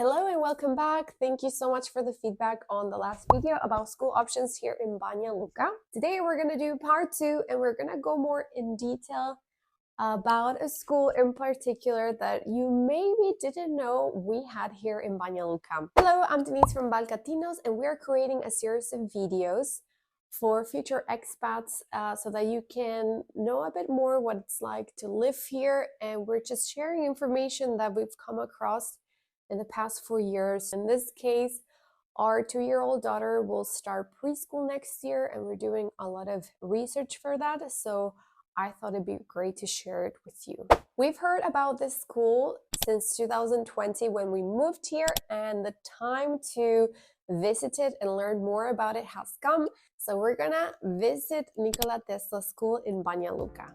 Hello and welcome back. Thank you so much for the feedback on the last video about school options here in Banja Luka. Today we're going to do part 2 and we're going to go more in detail about a school in particular that you maybe didn't know we had here in Banja Luka. Hello, I'm Denise from Balkatinos and we're creating a series of videos for future expats so that you can know a bit more what it's like to live here, and we're just sharing information that we've come across in the past 4 years. In this case, our 2-year-old daughter will start preschool next year and we're doing a lot of research for that, so I thought it'd be great to share it with you. We've heard about this school since 2020 when we moved here, and the time to visit it and learn more about it has come. So we're gonna visit Nikola Tesla School in Banja Luka.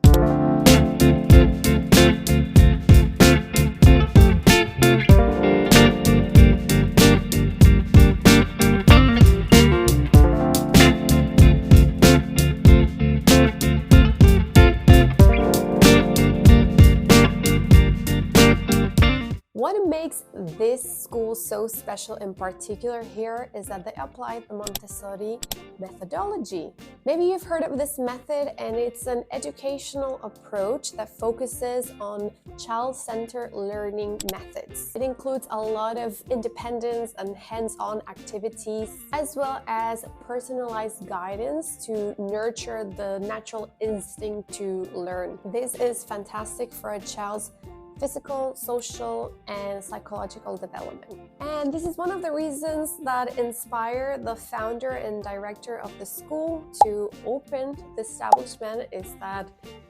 What makes this school so special in particular here is that they apply the Montessori methodology. Maybe you've heard of this method, and it's an educational approach that focuses on child-centered learning methods. It includes a lot of independence and hands-on activities, as well as personalized guidance to nurture the natural instinct to learn. This is fantastic for a child's physical, social, and psychological development. And this is one of the reasons that inspired the founder and director of the school to open the establishment, is that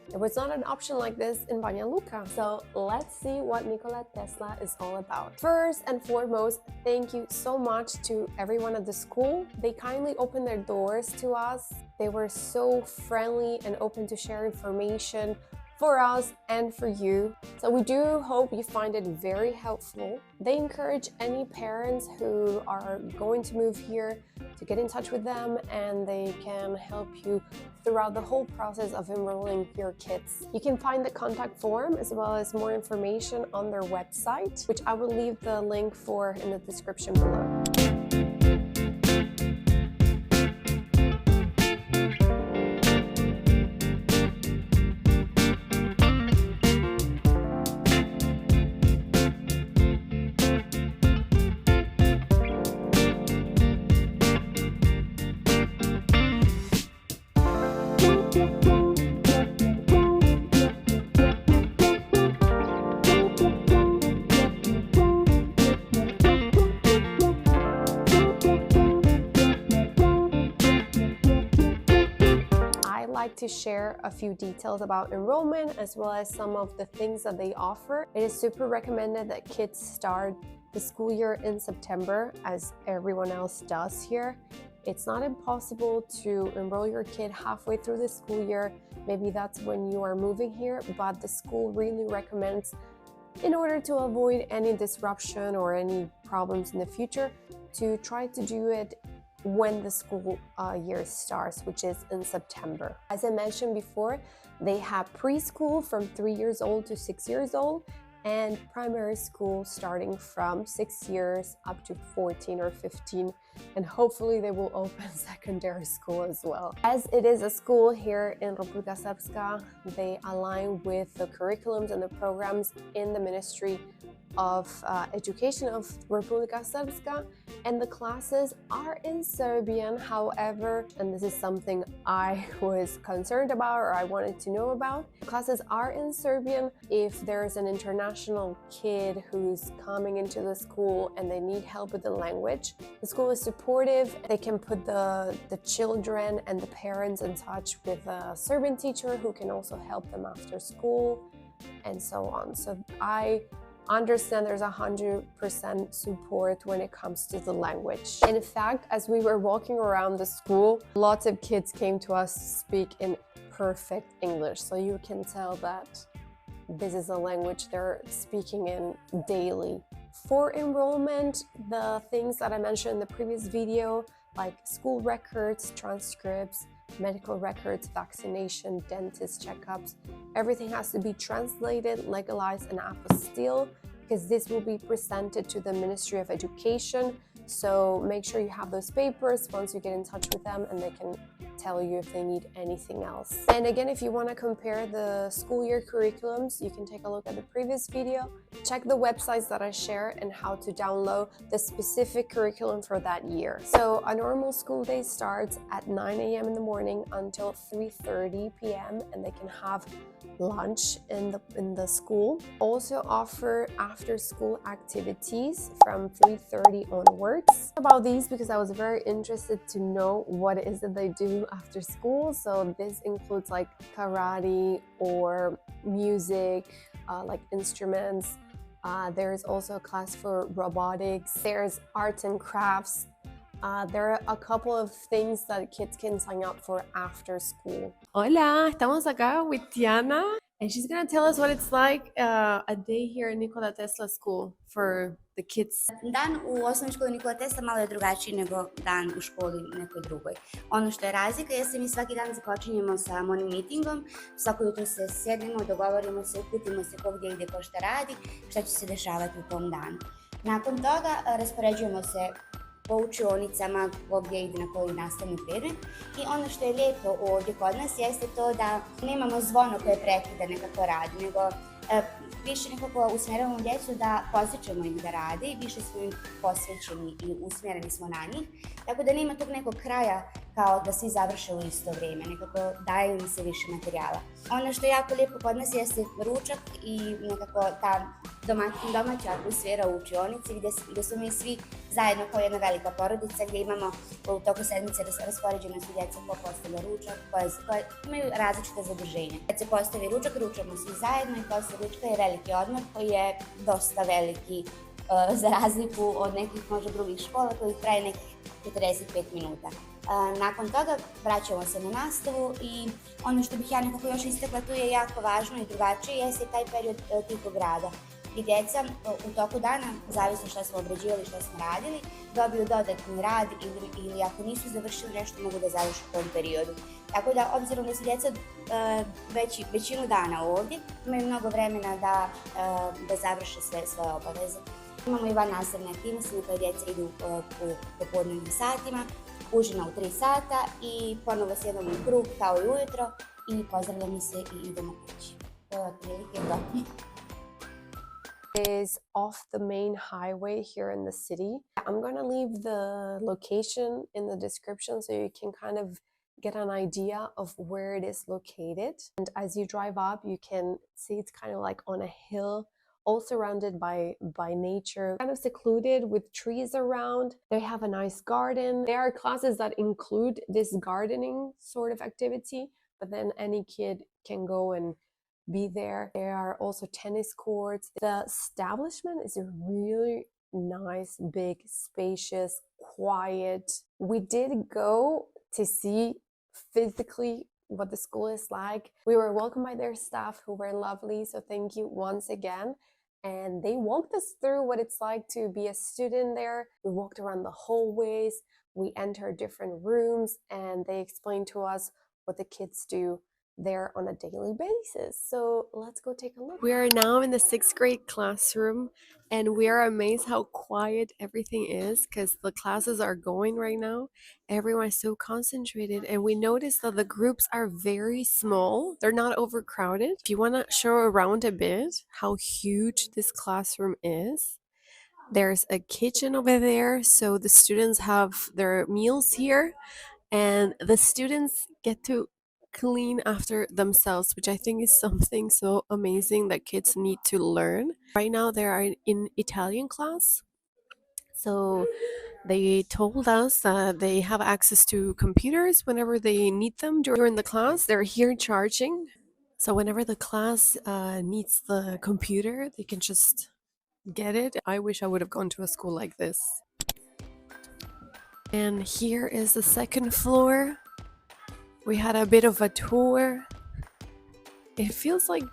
there was not an option like this in Banja Luka. So let's see what Nikola Tesla is all about. First and foremost, thank you so much to everyone at the school. They kindly opened their doors to us. They were so friendly and open to share information for us and for you. So we do hope you find it very helpful. They encourage any parents who are going to move here to get in touch with them, and they can help you throughout the whole process of enrolling your kids. You can find the contact form as well as more information on their website, which I will leave the link for in the description below. To share a few details about enrollment as well as some of the things that they offer. It is super recommended that kids start the school year in September, as everyone else does here. It's not impossible to enroll your kid halfway through the school year. Maybe that's when you are moving here, but the school really recommends, in order to avoid any disruption or any problems in the future, to try to do it when the school year starts, which is in September. As I mentioned before, they have preschool from 3 years old to 6 years old, and primary school starting from 6 years up to 14 or 15, and hopefully they will open secondary school as well. As it is a school here in Republika Srpska, they align with the curriculums and the programs in the Ministry of Education of Republika Srpska, and the classes are in Serbian. However, and this is something I was concerned about or I wanted to know about, classes are in Serbian. If there's an international kid who's coming into the school and they need help with the language, the school is supportive. They can put the children and the parents in touch with a Serbian teacher who can also help them after school and so on. So I understand there's 100% support when it comes to the language. In fact, as we were walking around the school, lots of kids came to us to speak in perfect English. So you can tell that this is a language they're speaking in daily. For enrollment, the things that I mentioned in the previous video, like school records, transcripts, medical records, vaccination, dentist checkups, everything has to be translated, legalized, and apostille. because this will be presented to the Ministry of Education. So make sure you have those papers once you get in touch with them, and they can tell you if they need anything else. And again, if you want to compare the school year curriculums, you can take a look at the previous video, check the websites that I share, and how to download the specific curriculum for that year. So a normal school day starts at 9 a.m. in the morning until 3:30 p.m. and they can have lunch in the school. Also offer after school activities from 3:30 onwards. About these, because I was very interested to know what it is that they do after school. So this includes like karate or music, like instruments. There's also a class for robotics. There's arts and crafts. There are a couple of things that kids can sign up for after school. Hola, estamos acá with Tiana, and she's gonna tell us what it's like a day here at Nikola Tesla School for the kids. Dan u osnovnoj školi Nikola Tesla malo je drugačiji nego dan u školi nekoj drugoj. Ono što je razlika jeste mi svaki dan započinjemo sa morning meetingom, svako jutro se sjednemo, dogovorimo se, uputimo se ko gdje ide, ko šta radi, šta će se dešavati u tom danu. Nakon toga raspoređujemo se po učionicama, ko gdje ide na koji nastavni predmet. I ono što je lijepo ovdje kod nas jeste to da nemamo zvono koje prekida nekako rad, nego više nekako usmjeravamo djecu da posjećamo ih da rade, više smo im posvećeni i usmjereni smo na njih, tako da nema tog nekog kraja kao da svi završe u isto vrijeme, nekako daju im se više materijala. Ono što je jako lijepo kod nas jeste ručak i nekako ta domaća atmosfera u učionici gdje smo mi svi zajedno kao jedna velika porodica, gdje imamo u toku sedmice raspoređene su djeca ko postavlja ručak, koje imaju različite zaduženja. Kad se postavi ručak, ručamo svi zajedno i posle ručka je veliki odmor koji je dosta veliki za razliku od nekih možda drugih škola koji traje nekih 45 minuta. Nakon toga vraćamo se na nastavu i ono što bih ja nekako još istakla tu je jako važno i drugačije jeste taj period tihog rada. I djeca u toku dana, zavisno što smo obrađivali, što smo radili, dobiju dodatni rad ili ako nisu završili nešto mogu da završe u tom periodu. Tako da, obzirom da su djeca većinu dana ovdje, imaju mnogo vremena da završe sve svoje obaveze. Imamo i van nastavne aktivnosti koje djeca idu u popodnevnim satima, užina u 3 sata i ponovo sjedamo u krug kao i ujutro i pozdravljamo se i idemo kući. To je otprilike to. Is off the main highway here in the city. I'm going to leave the location in the description so you can kind of get an idea of where it is located. And as you drive up, you can see it's kind of like on a hill, all surrounded by nature, kind of secluded with trees around. They have a nice garden. There are classes that include this gardening sort of activity, but then any kid can go and be there. There are also tennis courts. The establishment is really nice, big, spacious, quiet. We did go to see physically what the school is like. We were welcomed by their staff who were lovely, so thank you once again. And they walked us through what it's like to be a student there. We walked around the hallways, we entered different rooms, and they explained to us what the kids do there on a daily basis. So let's go take a look. We are now in the 6th grade classroom, and we are amazed how quiet everything is because the classes are going right now. Everyone is so concentrated, and we noticed that the groups are very small. They're not overcrowded. If you want to show around a bit how huge this classroom is, there's a kitchen over there, so the students have their meals here, and the students get to clean after themselves, which I think is something so amazing that kids need to learn. Right now they are in Italian class, so they told us that they have access to computers whenever they need them during the class. They're here charging, so whenever the class needs the computer, they can just get it. I wish I would have gone to a school like this. And here is the 2nd floor. We had a bit of a tour. It feels like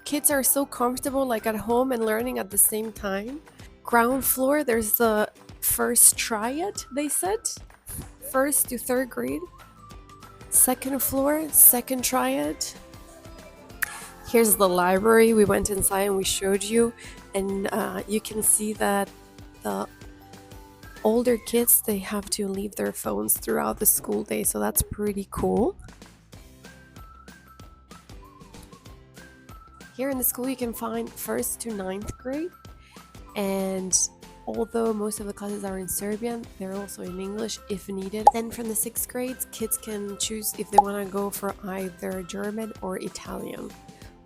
kids are so comfortable, like at home and learning at the same time. Ground floor, there's the first triad, they said. 1st to 3rd grade. 2nd floor, 2nd triad. Here's the library. We went inside and we showed you. and you can see that the older kids, they have to leave their phones throughout the school day, so that's pretty cool. Here in the school you can find 1st to 9th grade, and although most of the classes are in Serbian, they're also in English if needed. Then from the 6th grades, kids can choose if they want to go for either German or Italian.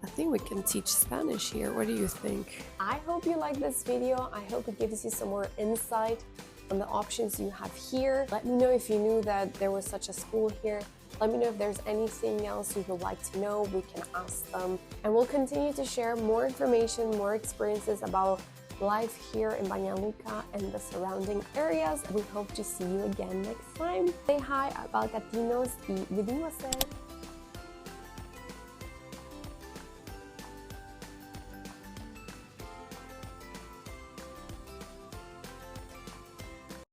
I think we can teach Spanish here. What do you think? I hope you like this video. I hope it gives you some more insight on the options you have here. Let me know if you knew that there was such a school here. Let me know if there's anything else you would like to know. We can ask them. And we'll continue to share more information, more experiences about life here in Banja Luka and the surrounding areas. We hope to see you again next time. Say hi at Balkatinos y vidimo se!